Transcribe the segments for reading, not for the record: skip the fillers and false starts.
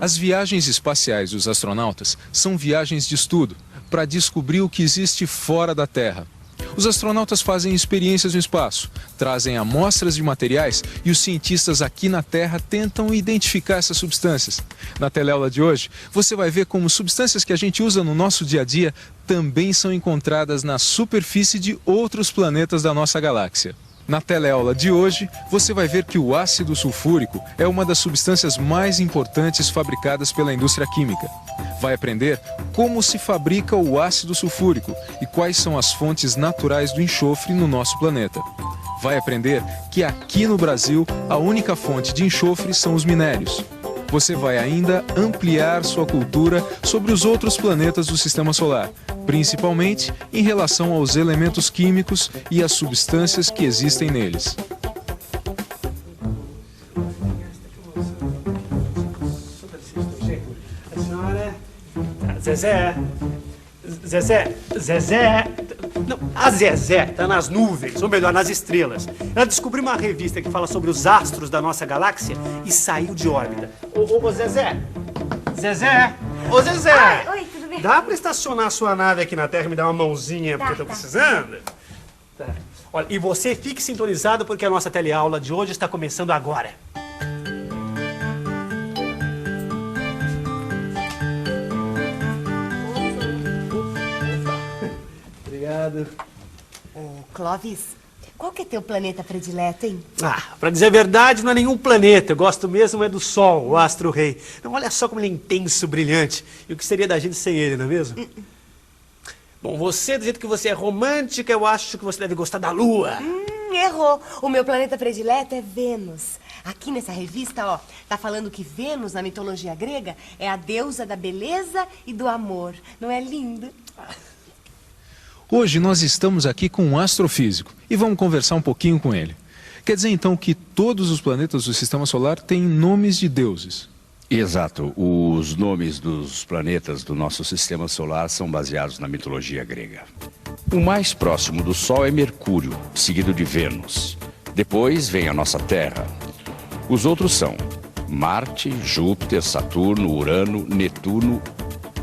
As viagens espaciais dos astronautas são viagens de estudo para descobrir o que existe fora da Terra. Os astronautas fazem experiências no espaço, trazem amostras de materiais e os cientistas aqui na Terra tentam identificar essas substâncias. Na teleaula de hoje, você vai ver como substâncias que a gente usa no nosso dia a dia também são encontradas na superfície de outros planetas da nossa galáxia. Na teleaula de hoje, você vai ver que o ácido sulfúrico é uma das substâncias mais importantes fabricadas pela indústria química. Vai aprender como se fabrica o ácido sulfúrico e quais são as fontes naturais do enxofre no nosso planeta. Vai aprender que aqui no Brasil, a única fonte de enxofre são os minérios. Você vai ainda ampliar sua cultura sobre os outros planetas do Sistema Solar, principalmente em relação aos elementos químicos e às substâncias que existem neles. Zezé. Não, a Zezé tá nas nuvens, ou melhor, nas estrelas. Ela descobriu uma revista que fala sobre os astros da nossa galáxia e saiu de órbita. Ô Zezé! Zezé! Ô Zezé! Oi, tudo bem? Dá pra estacionar a sua nave aqui na Terra e me dar uma mãozinha porque eu tô precisando? Tá. Olha, e você fique sintonizado porque a nossa teleaula de hoje está começando agora. Obrigado. Ô, Clóvis, qual que é teu planeta predileto, hein? Pra dizer a verdade, não é nenhum planeta. Eu gosto mesmo é do Sol, o astro-rei. Não, olha só como ele é intenso, brilhante. E o que seria da gente sem ele, não é mesmo? Bom, você, do jeito que você é romântica, eu acho que você deve gostar da Lua. Errou. O meu planeta predileto é Vênus. Aqui nessa revista, ó, tá falando que Vênus, na mitologia grega, é a deusa da beleza e do amor. Não é lindo? Hoje nós estamos aqui com um astrofísico e vamos conversar um pouquinho com ele. Quer dizer então que todos os planetas do Sistema Solar têm nomes de deuses? Exato. Os nomes dos planetas do nosso Sistema Solar são baseados na mitologia grega. O mais próximo do Sol é Mercúrio, seguido de Vênus. Depois vem a nossa Terra. Os outros são Marte, Júpiter, Saturno, Urano, Netuno.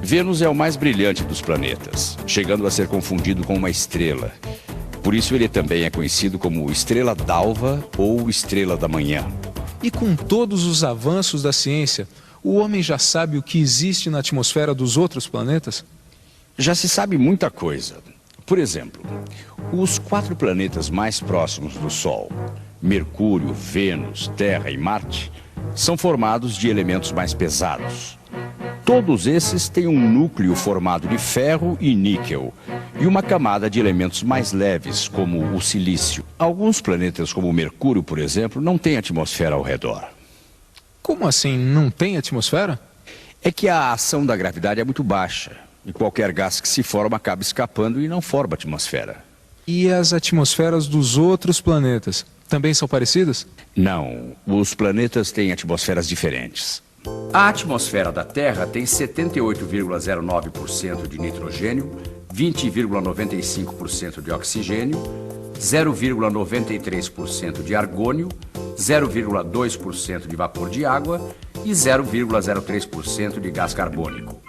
Vênus é o mais brilhante dos planetas, chegando a ser confundido com uma estrela. Por isso ele também é conhecido como Estrela d'Alva ou Estrela da Manhã. E com todos os avanços da ciência, o homem já sabe o que existe na atmosfera dos outros planetas? Já se sabe muita coisa. Por exemplo, os 4 planetas mais próximos do Sol, Mercúrio, Vênus, Terra e Marte, são formados de elementos mais pesados. Todos esses têm um núcleo formado de ferro e níquel e uma camada de elementos mais leves, como o silício. Alguns planetas, como Mercúrio, por exemplo, não têm atmosfera ao redor. Como assim, não tem atmosfera? É que a ação da gravidade é muito baixa e qualquer gás que se forma acaba escapando e não forma atmosfera. E as atmosferas dos outros planetas também são parecidas? Não, os planetas têm atmosferas diferentes. A atmosfera da Terra tem 78,09% de nitrogênio, 20,95% de oxigênio, 0,93% de argônio, 0,2% de vapor de água e 0,03% de gás carbônico.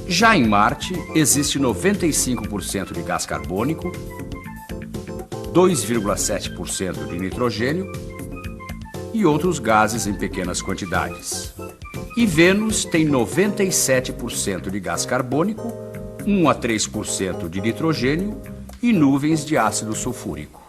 Já em Marte, existe 95% de gás carbônico, 2,7% de nitrogênio e outros gases em pequenas quantidades. E Vênus tem 97% de gás carbônico, 1 a 3% de nitrogênio e nuvens de ácido sulfúrico.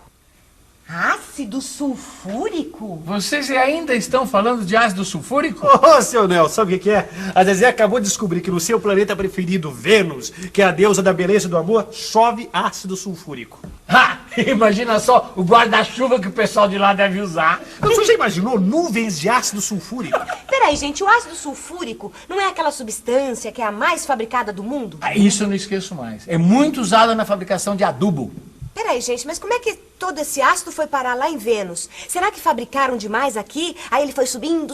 Ácido sulfúrico? Vocês ainda estão falando de ácido sulfúrico? Ô, seu Nel, sabe o que é? A Zezé acabou de descobrir que no seu planeta preferido, Vênus, que é a deusa da beleza e do amor, chove ácido sulfúrico. Ha! Imagina só o guarda-chuva que o pessoal de lá deve usar. Você já imaginou nuvens de ácido sulfúrico? Peraí, gente, o ácido sulfúrico não é aquela substância que é a mais fabricada do mundo? Isso eu não esqueço mais. É muito usada na fabricação de adubo. Peraí, gente, mas como é que todo esse ácido foi parar lá em Vênus? Será que fabricaram demais aqui? Aí ele foi subindo,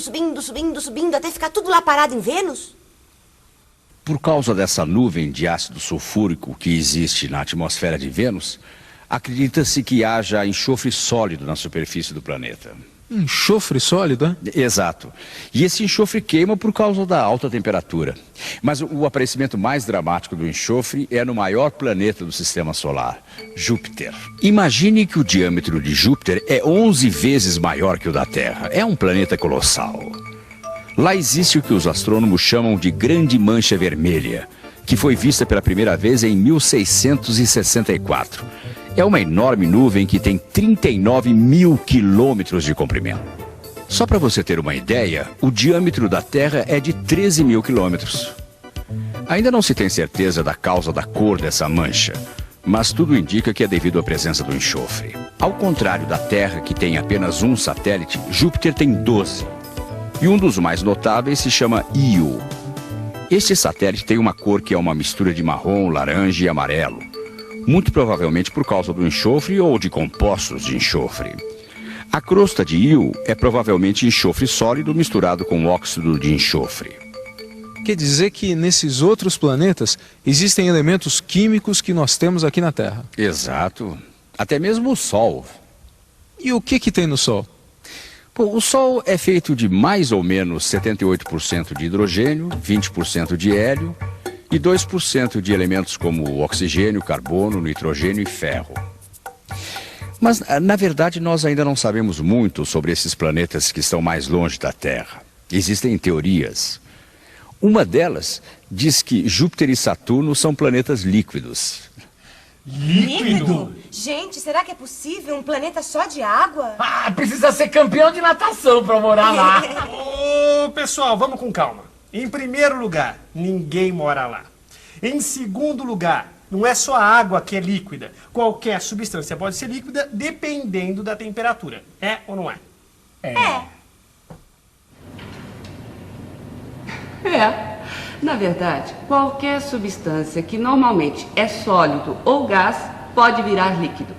até ficar tudo lá parado em Vênus? Por causa dessa nuvem de ácido sulfúrico que existe na atmosfera de Vênus, acredita-se que haja enxofre sólido na superfície do planeta. Enxofre sólido, hein? Exato. E esse enxofre queima por causa da alta temperatura. Mas o aparecimento mais dramático do enxofre é no maior planeta do Sistema Solar, Júpiter. Imagine que o diâmetro de Júpiter é 11 vezes maior que o da Terra. É um planeta colossal. Lá existe o que os astrônomos chamam de Grande Mancha Vermelha, que foi vista pela primeira vez em 1664. É uma enorme nuvem que tem 39 mil quilômetros de comprimento. Só para você ter uma ideia, o diâmetro da Terra é de 13 mil quilômetros. Ainda não se tem certeza da causa da cor dessa mancha, mas tudo indica que é devido à presença do enxofre. Ao contrário da Terra, que tem apenas um satélite, Júpiter tem 12. E um dos mais notáveis se chama Io. Este satélite tem uma cor que é uma mistura de marrom, laranja e amarelo. Muito provavelmente por causa do enxofre ou de compostos de enxofre. A crosta de Io é provavelmente enxofre sólido misturado com óxido de enxofre. Quer dizer que nesses outros planetas existem elementos químicos que nós temos aqui na Terra. Exato. Até mesmo o Sol. E o que tem no Sol? Bom, o Sol é feito de mais ou menos 78% de hidrogênio, 20% de hélio e 2% de elementos como oxigênio, carbono, nitrogênio e ferro. Mas, na verdade, nós ainda não sabemos muito sobre esses planetas que estão mais longe da Terra. Existem teorias. Uma delas diz que Júpiter e Saturno são planetas líquidos. Líquido? Gente, será que é possível um planeta só de água? Ah, precisa ser campeão de natação pra morar lá. Ô, pessoal, vamos com calma. Em primeiro lugar, ninguém mora lá. Em segundo lugar, não é só a água que é líquida. Qualquer substância pode ser líquida dependendo da temperatura. É ou não é? Na verdade, qualquer substância que normalmente é sólido ou gás pode virar líquido.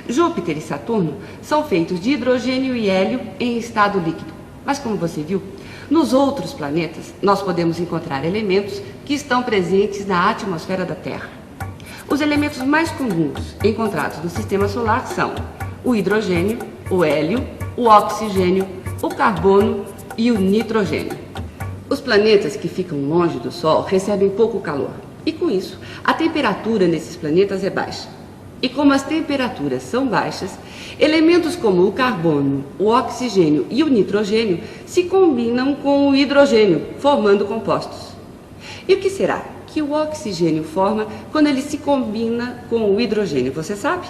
Júpiter e Saturno são feitos de hidrogênio e hélio em estado líquido. Mas como você viu, nos outros planetas nós podemos encontrar elementos que estão presentes na atmosfera da Terra. Os elementos mais comuns encontrados no Sistema Solar são o hidrogênio, o hélio, o oxigênio, o carbono e o nitrogênio. Os planetas que ficam longe do Sol recebem pouco calor e, com isso, a temperatura nesses planetas é baixa. E como as temperaturas são baixas, elementos como o carbono, o oxigênio e o nitrogênio se combinam com o hidrogênio, formando compostos. E o que será que o oxigênio forma quando ele se combina com o hidrogênio, você sabe?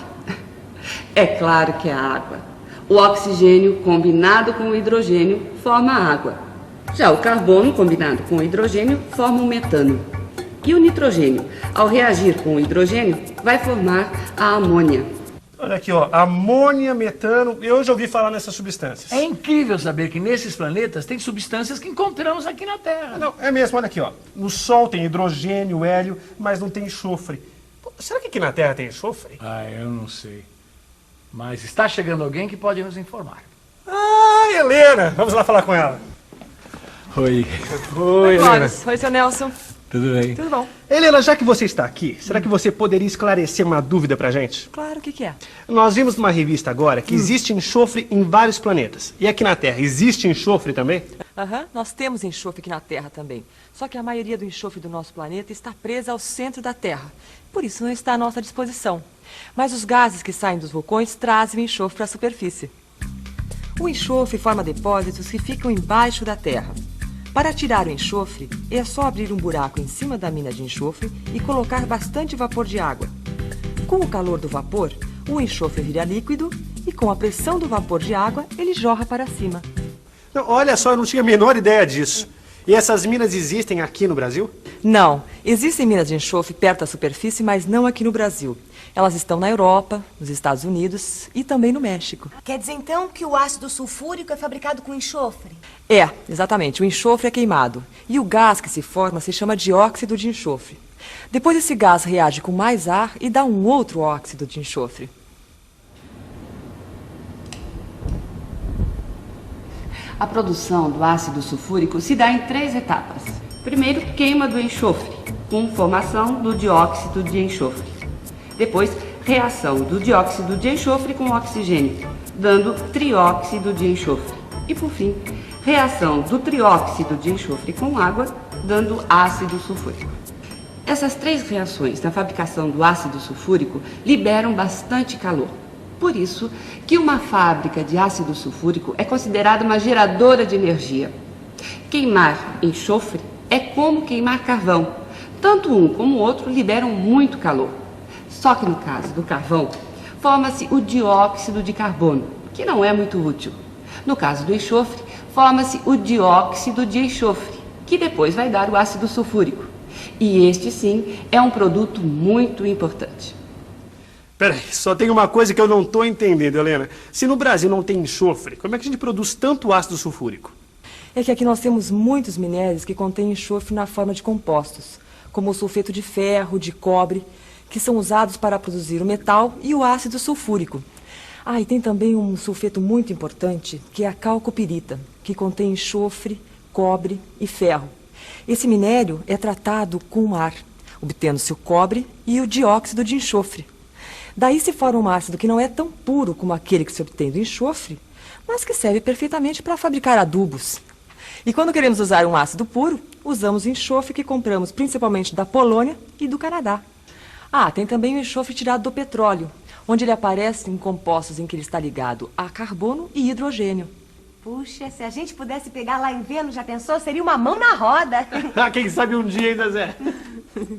É claro que é a água. O oxigênio combinado com o hidrogênio forma a água. Já o carbono combinado com o hidrogênio forma o metano. E o nitrogênio, ao reagir com o hidrogênio, vai formar a amônia. Olha aqui, ó, amônia, metano, eu já ouvi falar nessas substâncias. É incrível saber que nesses planetas tem substâncias que encontramos aqui na Terra. Não, é mesmo, olha aqui, ó. No Sol tem hidrogênio, hélio, mas não tem enxofre. Pô, será que aqui na Terra tem enxofre? Ah, eu não sei. Mas está chegando alguém que pode nos informar. Ah, Helena! Vamos lá falar com ela. Oi. Oi, Helena. Oi, seu Nelson. Tudo bem? Tudo bom? Helena, já que você está aqui, será que você poderia esclarecer uma dúvida pra gente? Claro, o que é? Nós vimos numa revista agora que existe enxofre em vários planetas. E aqui na Terra, existe enxofre também? Nós temos enxofre aqui na Terra também. Só que a maioria do enxofre do nosso planeta está presa ao centro da Terra. Por isso não está à nossa disposição. Mas os gases que saem dos vulcões trazem o enxofre para a superfície. O enxofre forma depósitos que ficam embaixo da Terra. Para tirar o enxofre, é só abrir um buraco em cima da mina de enxofre e colocar bastante vapor de água. Com o calor do vapor, o enxofre vira líquido e com a pressão do vapor de água, ele jorra para cima. Não, olha só, eu não tinha a menor ideia disso. E essas minas existem aqui no Brasil? Não, existem minas de enxofre perto da superfície, mas não aqui no Brasil. Elas estão na Europa, nos Estados Unidos e também no México. Quer dizer, então, que o ácido sulfúrico é fabricado com enxofre? É, exatamente. O enxofre é queimado. E o gás que se forma se chama dióxido de enxofre. Depois esse gás reage com mais ar e dá um outro óxido de enxofre. A produção do ácido sulfúrico se dá em 3 etapas. Primeiro, queima do enxofre, com formação do dióxido de enxofre. Depois, reação do dióxido de enxofre com oxigênio, dando trióxido de enxofre. E por fim, reação do trióxido de enxofre com água, dando ácido sulfúrico. Essas 3 reações na fabricação do ácido sulfúrico liberam bastante calor. Por isso que uma fábrica de ácido sulfúrico é considerada uma geradora de energia. Queimar enxofre é como queimar carvão. Tanto um como o outro liberam muito calor. Só que no caso do carvão, forma-se o dióxido de carbono, que não é muito útil. No caso do enxofre, forma-se o dióxido de enxofre, que depois vai dar o ácido sulfúrico. E este, sim, é um produto muito importante. Peraí, só tem uma coisa que eu não estou entendendo, Helena. Se no Brasil não tem enxofre, como é que a gente produz tanto ácido sulfúrico? É que aqui nós temos muitos minérios que contêm enxofre na forma de compostos, como o sulfeto de ferro, de cobre, que são usados para produzir o metal e o ácido sulfúrico. Ah, e tem também um sulfeto muito importante, que é a calcopirita, que contém enxofre, cobre e ferro. Esse minério é tratado com ar, obtendo-se o cobre e o dióxido de enxofre. Daí se forma um ácido que não é tão puro como aquele que se obtém do enxofre, mas que serve perfeitamente para fabricar adubos. E quando queremos usar um ácido puro, usamos enxofre que compramos principalmente da Polônia e do Canadá. Ah, tem também o enxofre tirado do petróleo, onde ele aparece em compostos em que ele está ligado a carbono e hidrogênio. Puxa, se a gente pudesse pegar lá em Vênus, já pensou? Seria uma mão na roda. Quem sabe um dia ainda, Zé.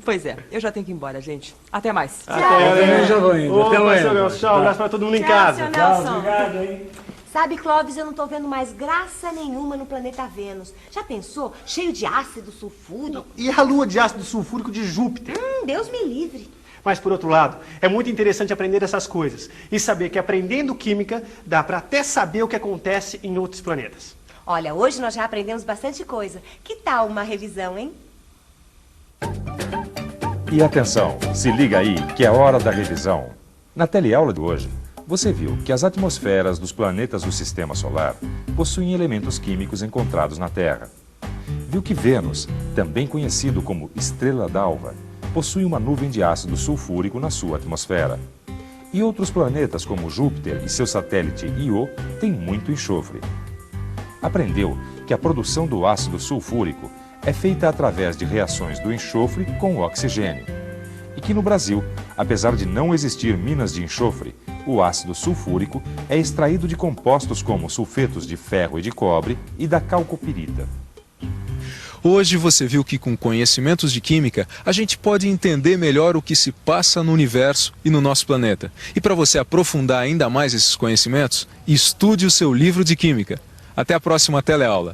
Pois é, eu já tenho que ir embora, gente. Até mais. Eu já vou indo. Até amanhã. Tchau, um abraço pra todo mundo em casa. Seu Nelson. Obrigado, hein? Sabe, Clóvis, eu não tô vendo mais graça nenhuma no planeta Vênus. Já pensou? Cheio de ácido sulfúrico. E a lua de ácido sulfúrico de Júpiter? Deus me livre. Mas, por outro lado, é muito interessante aprender essas coisas e saber que aprendendo química dá para até saber o que acontece em outros planetas. Olha, hoje nós já aprendemos bastante coisa. Que tal uma revisão, hein? E atenção, se liga aí que é hora da revisão. Na teleaula de hoje, você viu que as atmosferas dos planetas do Sistema Solar possuem elementos químicos encontrados na Terra. Viu que Vênus, também conhecido como estrela d'alva, possui uma nuvem de ácido sulfúrico na sua atmosfera. E outros planetas, como Júpiter e seu satélite Io, têm muito enxofre. Aprendeu que a produção do ácido sulfúrico é feita através de reações do enxofre com o oxigênio. E que no Brasil, apesar de não existir minas de enxofre, o ácido sulfúrico é extraído de compostos como sulfetos de ferro e de cobre e da calcopirita. Hoje você viu que com conhecimentos de química, a gente pode entender melhor o que se passa no universo e no nosso planeta. E para você aprofundar ainda mais esses conhecimentos, estude o seu livro de química. Até a próxima teleaula.